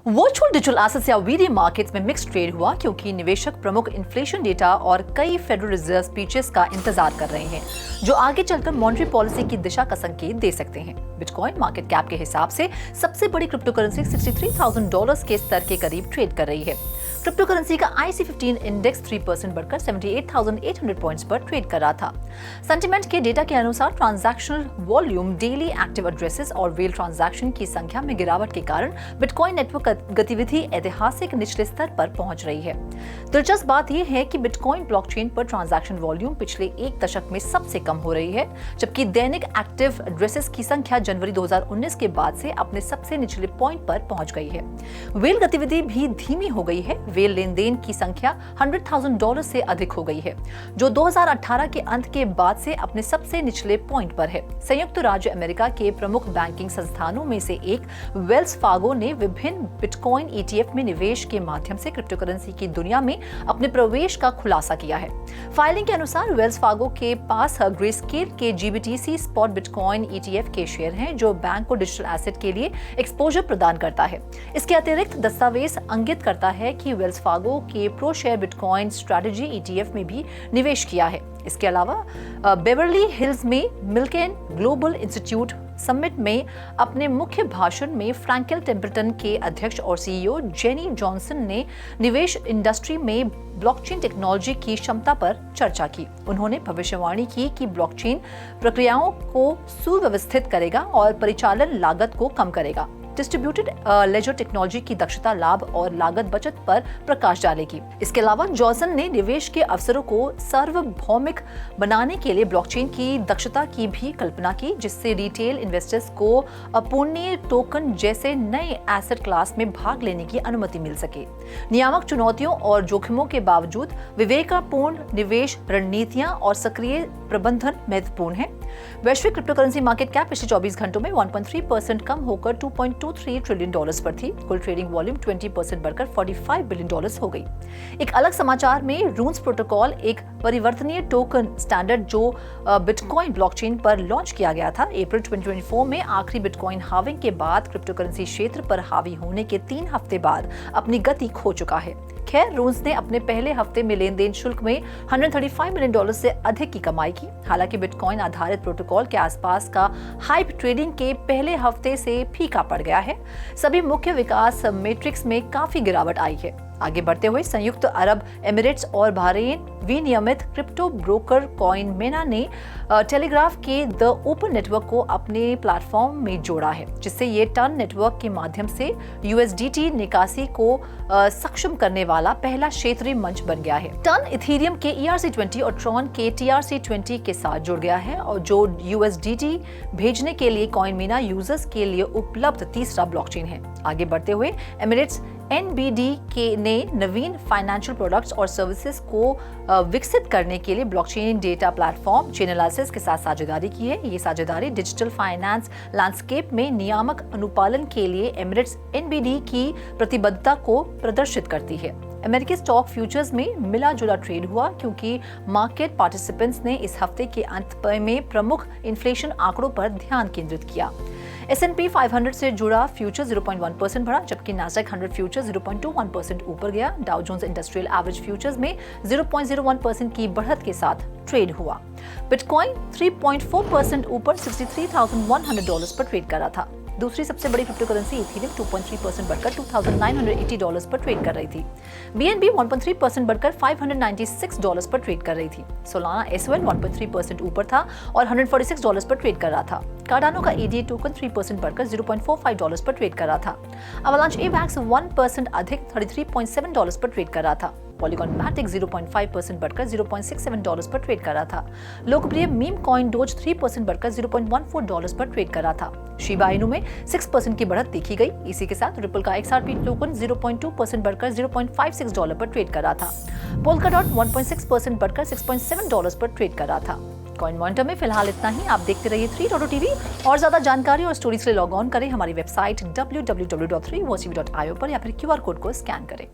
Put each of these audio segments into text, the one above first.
Virtual digital assets या video markets में mixed trade हुआ क्योंकि निवेशक प्रमुख इन्फ्लेशन डेटा और कई फेडरल रिजर्व स्पीचेस का इंतजार कर रहे हैं जो आगे चलकर मॉनेटरी पॉलिसी की दिशा का संकेत दे सकते हैं। बिटकॉइन मार्केट कैप के हिसाब से सबसे बड़ी क्रिप्टो करेंसी $63,000 के स्तर के करीब ट्रेड कर रही है। क्रिप्टो करेंसी का IC15 इंडेक्स 3% बढ़कर 78,800 पॉइंट्स पर ट्रेड कर रहा था। सेंटिमेंट के डेटा के अनुसार transactional volume, daily active addresses और व्हेल ट्रांजैक्शन की संख्या में गिरावट के कारण बिटकॉइन नेटवर्क गतिविधि ऐतिहासिक निचले स्तर पर पहुंच रही है। दिलचस्प बात यह है कि बिटकॉइन ब्लॉकचेन पर ट्रांजैक्शन वॉल्यूम पिछले एक दशक में सबसे कम हो रही है, जबकि दैनिक एक्टिव एड्रेसेस की संख्या जनवरी 2019 के बाद से अपने सबसे निचले पॉइंट पर पहुंच गई है। व्हेल गतिविधि भी धीमी हो गई है। व्हेल लेनदेन की संख्या $100,000 से अधिक हो गई है, जो 2018 के अंत के बाद से अपने सबसे निचले पॉइंट पर है। संयुक्त राज्य अमेरिका के प्रमुख बैंकिंग संस्थानों में से एक वेल्स फार्गो ने विभिन्न बिटकॉइन ETF में निवेश के माध्यम से क्रिप्टो करेंसी की दुनिया में अपने प्रवेश का खुलासा किया है। फाइलिंग के अनुसार वेल्स फार्गो के पास ग्रेस्केल के GBTC स्पॉट बिटकॉइन ETF के शेयर हैं, जो बैंक को डिजिटल एसेट के लिए एक्सपोजर प्रदान करता है। इसके अतिरिक्त दस्तावेज इंगित करता है कि वेल्स फार्गो के pro share bitcoin strategy ETF में भी निवेश किया है। इसके अलावा बेवर्ली हिल्स में मिल्केन ग्लोबल इंस्टीट्यूट समिट में अपने मुख्य भाषण में फ्रैंकल टेम्पल्टन के अध्यक्ष और CEO जेनी जॉनसन ने निवेश इंडस्ट्री में ब्लॉकचेन टेक्नोलॉजी की क्षमता पर चर्चा की। उन्होंने भविष्यवाणी की कि ब्लॉकचेन प्रक्रियाओं को सुव्यवस्थित करेगा और परिचालन लागत को कम करेगा। डिस्ट्रीब्यूटेड लेजर टेक्नोलॉजी की दक्षता, लाभ और लागत बचत पर प्रकाश डालेगी। इसके अलावा जॉनसन ने निवेश के अवसरों को सार्वभौमिक बनाने के लिए ब्लॉकचेन की दक्षता की भी कल्पना की, जिससे रिटेल इन्वेस्टर्स को अपूर्णीय टोकन जैसे नए एसेट क्लास में भाग लेने की अनुमति मिल सके। नियामक चुनौतियों और जोखिमों के बावजूद विवेकपूर्ण निवेश रणनीतियां और सक्रिय प्रबंधन महत्वपूर्ण है। वैश्विक क्रिप्टो करेंसी मार्केट कैप पिछले 24 घंटों में 1.3% कम होकर $2.23 ट्रिलियन पर थी। कुल ट्रेडिंग वॉल्यूम 20% बढ़कर $45 बिलियन हो गई। एक अलग समाचार में रून्स प्रोटोकॉल, एक परिवर्तनीय टोकन स्टैंडर्ड जो बिटकॉइन ब्लॉकचेन पर लॉन्च किया गया था, अप्रैल 2024 में आखिरी बिटकॉइन हार्विंग के बाद कृप्टो करेंसी क्षेत्र पर हावी होने के 3 हफ्ते बाद अपनी गति खो चुका है। खैर, रून्स ने अपने पहले हफ्ते में लेन देन शुल्क में $135 मिलियन से अधिक की कमाई की। हालांकि बिटकॉइन आधारित प्रोटोकॉल के आसपास का हाइप ट्रेडिंग के पहले हफ्ते से फीका पड़ गया है। सभी मुख्य विकास मैट्रिक्स में काफी गिरावट आई है। आगे बढ़ते हुए संयुक्त अरब एमिरेट्स और बहरीन विनियमित क्रिप्टो ब्रोकर कॉइनमेना ने टेलीग्राफ के द ओपन नेटवर्क को अपने प्लेटफॉर्म में जोड़ा है, जिससे ये टर्न नेटवर्क के माध्यम से USDT निकासी को सक्षम करने वाला पहला क्षेत्रीय मंच बन गया है। टर्न इथेरियम के ERC20 और ट्रॉन के TRC20 के साथ जुड़ गया है और जो USDT भेजने के लिए कॉइनमेना यूजर्स के लिए उपलब्ध तीसरा ब्लॉकचेन है। आगे बढ़ते हुए एमिरेट्स NBD ने नवीन फाइनेंशियल प्रोडक्ट्स और सर्विसेज को विकसित करने के लिए ब्लॉकचेन डेटा प्लेटफॉर्म चेनलाइसिस के साथ साझेदारी की है। ये साझेदारी डिजिटल फाइनेंस लैंडस्केप में नियामक अनुपालन के लिए एमिरेट्स NBD की प्रतिबद्धता को प्रदर्शित करती है। अमेरिकी स्टॉक फ्यूचर्स में मिला जुला ट्रेड हुआ क्योंकि मार्केट पार्टिसिपेंट्स ने इस हफ्ते के अंत में प्रमुख इन्फ्लेशन आंकड़ों पर ध्यान केंद्रित किया। S&P 500 से जुड़ा फ्यूचर 0.1% बढ़ा, जबकि नास्डैक 100 फ्यूचर 0.21% ऊपर गया। Dow Jones industrial average futures में 0.01% की बढ़त के साथ ट्रेड हुआ। बिटकॉइन 3.4% ऊपर $63,100 पर ट्रेड कर रहा था। दूसरी सबसे बड़ी क्रिप्टो करेंसी इथेरियम 2.3% बढ़कर $2,980 पर ट्रेड कर रही थी। BNB 1.3% बढ़कर $596 पर ट्रेड कर रही थी। सोलाना SOL 1.3% ऊपर था और $146 पर ट्रेड कर रहा था। कार्डानो का ADA टोकन 3% बढ़कर $0.45 पर ट्रेड कर रहा था। अवलांच AVAX 1% अधिक $33.7 पर ट्रेड कर रहा था। पॉलीगॉन मैटिक 0.5% बढ़कर $0.67 पर ट्रेड कर रहा था। लोकप्रिय मीम कॉइन डोज 3% बढ़कर $0.14 पर ट्रेड कर रहा था। शिबा इनू में 6% की बढ़त देखी गई। इसी के साथ रिपल का XRP टोकन 0.2% बढ़कर $0.56 पर ट्रेड कर रहा था। पोल्काडॉट 1.6% बढ़कर $6.7 पर ट्रेड कर रहा था। कॉइन मॉनिटर में फिलहाल इतना ही। आप देखते रहिए 3.TV और ज्यादा जानकारी और स्टोरीज के लिए लॉग ऑन करें हमारी वेबसाइट www.3watchtv.io पर या फिर QR कोड को स्कैन करें।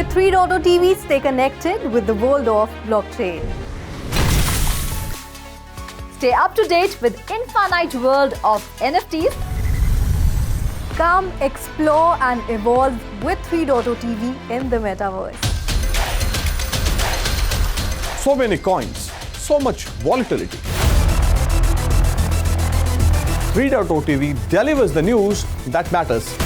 With 3.0 TV, stay connected with the world of blockchain. Stay up to date with infinite world of NFTs. Come explore and evolve with 3.0 TV in the metaverse. So many coins, so much volatility. 3.0 TV delivers the news that matters.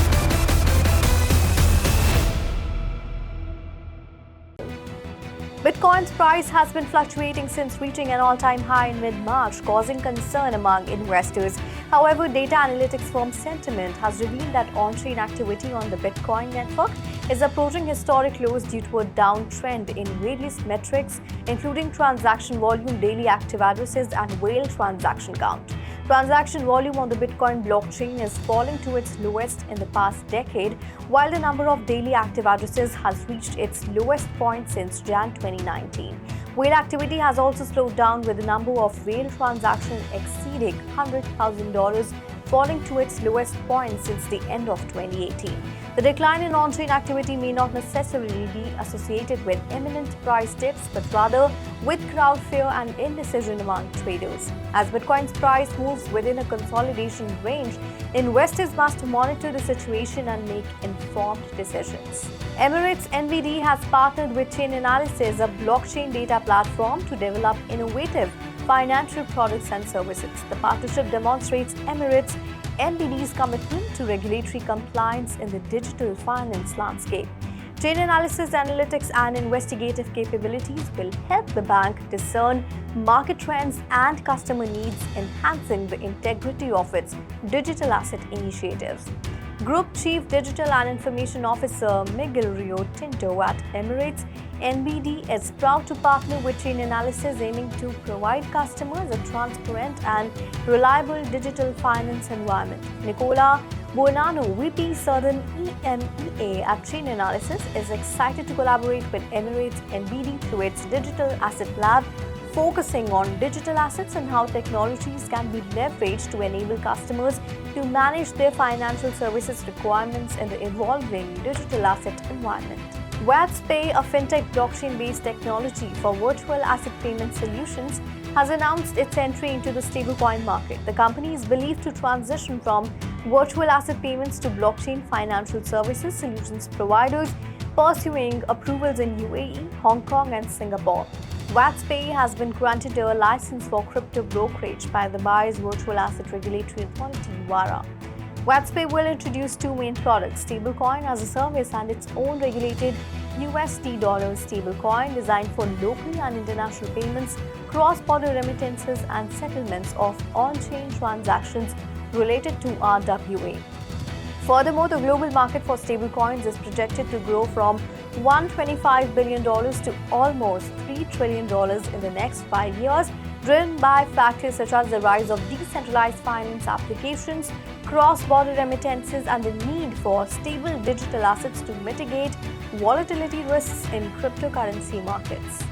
Bitcoin's price has been fluctuating since reaching an all-time high in mid-March, causing concern among investors. However, data analytics firm Sentiment has revealed that on-chain activity on the Bitcoin network is approaching historic lows due to a downtrend in various metrics, including transaction volume, daily active addresses, and whale transaction count. Transaction volume on the Bitcoin blockchain is falling to its lowest in the past decade, while the number of daily active addresses has reached its lowest point since Jan 2019. Whale activity has also slowed down, with the number of whale transactions exceeding $100,000, falling to its lowest point since the end of 2018. The decline in on-chain activity may not necessarily be associated with imminent price dips, but rather with crowd fear and indecision among traders. As Bitcoin's price moves within a consolidation range, investors must monitor the situation and make informed decisions. Emirates NBD has partnered with Chainalysis, a blockchain data platform, to develop innovative financial products and services. The partnership demonstrates Emirates NBD's commitment to regulatory compliance in the digital finance landscape. Chainalysis analytics and investigative capabilities will help the bank discern market trends and customer needs, enhancing the integrity of its digital asset initiatives. Group Chief Digital and Information Officer Miguel Rio Tinto at Emirates NBD is proud to partner with Chainalysis, aiming to provide customers a transparent and reliable digital finance environment. Nicola Buonanno, VP Southern EMEA at Chainalysis, is excited to collaborate with Emirates NBD through its Digital Asset Lab, focusing on digital assets and how technologies can be leveraged to enable customers to manage their financial services requirements in the evolving digital asset environment. WatsPay, a fintech blockchain-based technology for virtual asset payment solutions, has announced its entry into the stablecoin market. The company is believed to transition from virtual asset payments to blockchain financial services solutions providers, pursuing approvals in UAE, Hong Kong, and Singapore. WatsPay has been granted a license for crypto brokerage by the Dubai's Virtual Asset Regulatory Authority, WARA. WatsPay will introduce two main products: stablecoin as a service and its own regulated USD dollar stablecoin designed for local and international payments, cross-border remittances, and settlements of on-chain transactions related to RWA. Furthermore, the global market for stablecoins is projected to grow from $125 billion to almost $3 trillion in the next 5 years, driven by factors such as the rise of decentralized finance applications, cross-border remittances, and the need for stable digital assets to mitigate volatility risks in cryptocurrency markets.